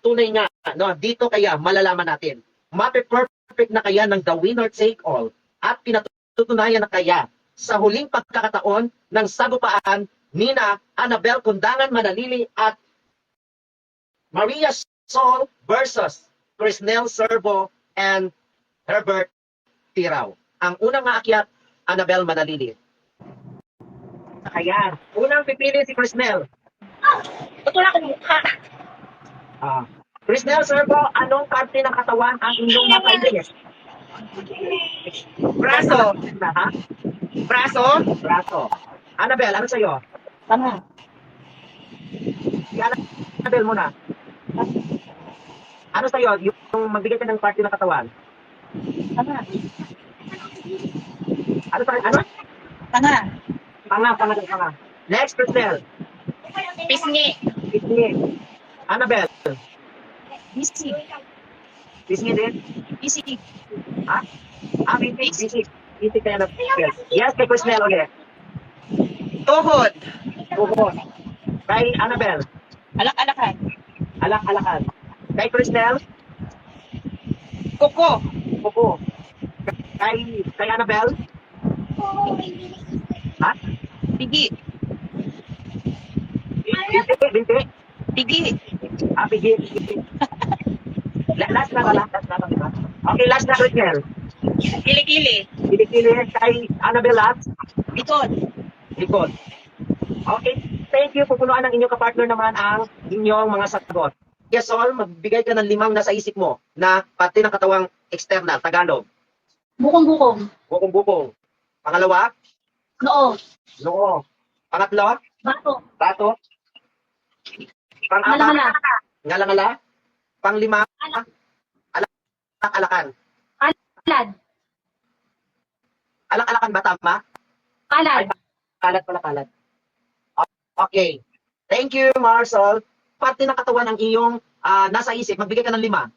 tunay nga, no, dito kaya malalaman natin, mape-perfect na kaya ng the winner take all at pinatutunayan na kaya sa huling pagkakataon ng sagupaan nina Annabel Kundangan Manalili at Maria Sol versus Crisnel Servo and Herbert Tirao. Ang unang aakyat, Annabel Manalili. Ayan. Unang pipili si Crisnel. Ba't wala akong mukha? Crisnel Servo, anong parte ng katawan ang inyong napailis? Braso. Ha? Braso. Braso. Annabel, ano sa'yo? Tama. Si Annabel muna. Ano sa'yo? Yung magbigay ka ng parte ng katawan? Tama. Ano sa'yo? Ano? Tanga. Panga. Next, Crisnel. Pisngi. Pisngi. Annabel. Bisig. Pisngi din? Bisig. Ha? Bisig. Bisig kaya na. Yes, kay Crisnel ulit. Tuhod. Tuhod. Kay Annabel. Alak-alakan. Alak-alakan. Kay Crisnel. Kuko. Kuko. Kay Annabel. Ha? Pigi. Binti. Pigi. Pigi. Last na. Okay, last na, Crisnel. Kili-kili. Kilikili kay Annabel at Likod. likod. Okay, thank you. Pupunuan ng inyong kapartner naman ang inyong mga sagot. Yes, all, magbigay ka ng 5 nasa isip mo na parte ng katawang external, Tagalog. Bukong-bukong. Bukong-bukong. Pangalawa, Noo. noo. Pangatlo, Bato. bato. Pang-apat, Ngala-ngala. ngala-ngala. Pang-5, alak-alakan. Alad. Alak-alakan ba tama? Alad. Kalat pala, kalat. Okay. Thank you, Marcel. Parte ng katawan ng iyong nasa isip, magbigay ka ng 5.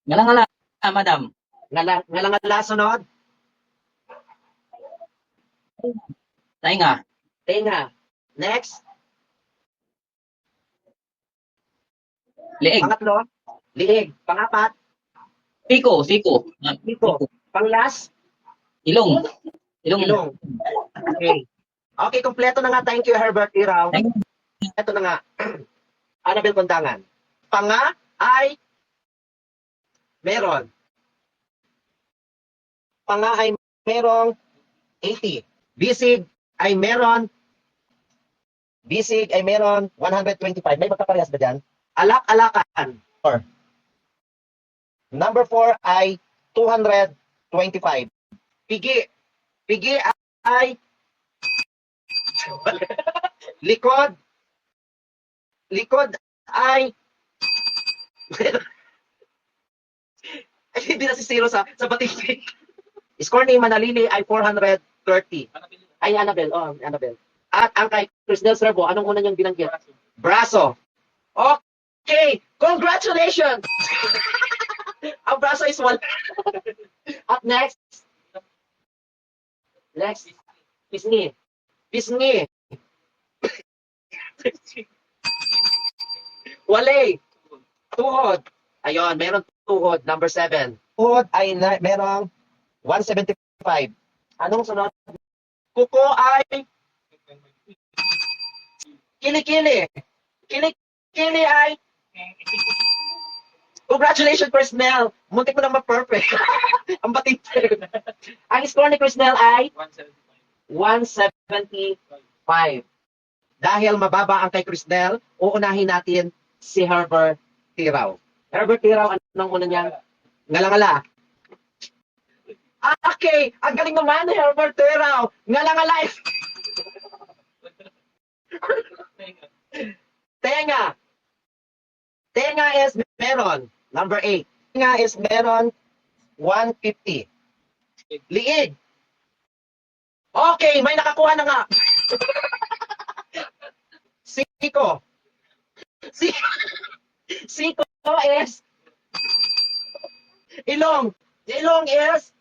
Ngala-ngala, madam. Ngala-ngala, sunod. Tainga. Tenga. Next. Leeg. Pangatlo, liig. Pangapat, Siko. liko. Panglas, Ilong. ilong. Okay. Okay, kompleto na nga. Thank you, Herbert Tirao. Thank you. Ito na nga. Annabel Kundangan. Panga ay meron. Panga ay merong 80. Bisig ay meron 125. May magkaparehas ba dyan? Alak-alakan. Number 4 ay 225. Pigi ay likod ay hindi na si zero sa batik. Score ni Manalili ay 430. Ay, Annabel. Annabel. At ang kay Crisnel Servo, anong una niyang binanggit? Braso. Okay. Congratulations! Ang braso is 1. At next. Pisngi. Walay. Tuhod. Ayun, meron tuhod. Number 7. Tuhod ay merong 175. Anong sunod? Kuko ay kilikili. Kilikili ay congratulations, Crisnel. Muntik mo na ma-perfect. Ang batid. Ang score ni Crisnel ay 175. Dahil mababa ang kay Crisnel, uunahin natin si Herbert Tirao. Herbert Tirao, anong una niya? Ngala-ngala. Okay, ang galing naman ni Herbert Tirao. Ngala-ngala. Tenga is meron. Number 8. Tenga is meron 150. Liig. Okay, may nakakuha na nga. Siko. Siko is ilong. Ilong is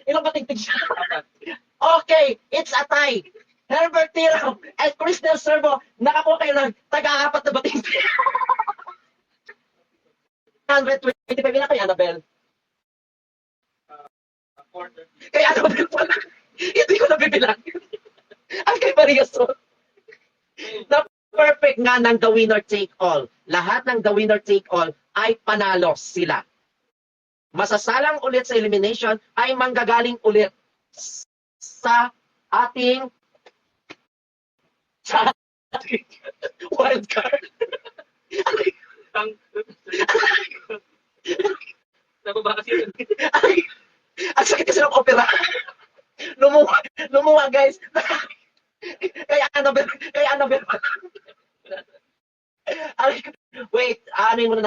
ilang batigtig siya? Okay, it's a tie. Herbert Tiro at Chris Del Servo, nakakuha kayo ng taga-apat na bating. 125 na kay Annabelle. Kay Annabelle pala. Hindi ko nabibilang. Ang kay Maria Sol. Na perfect nga ng the winner take all. Lahat ng the winner take all ay panalo sila. Masasalang ulit sa elimination ay manggagaling ulit sa ating wild card. Nababa kasi yun. Ay, ang sakit kasi ng opera. Lumuha guys. Kaya Annabelle. Ay, wait, ano yung muna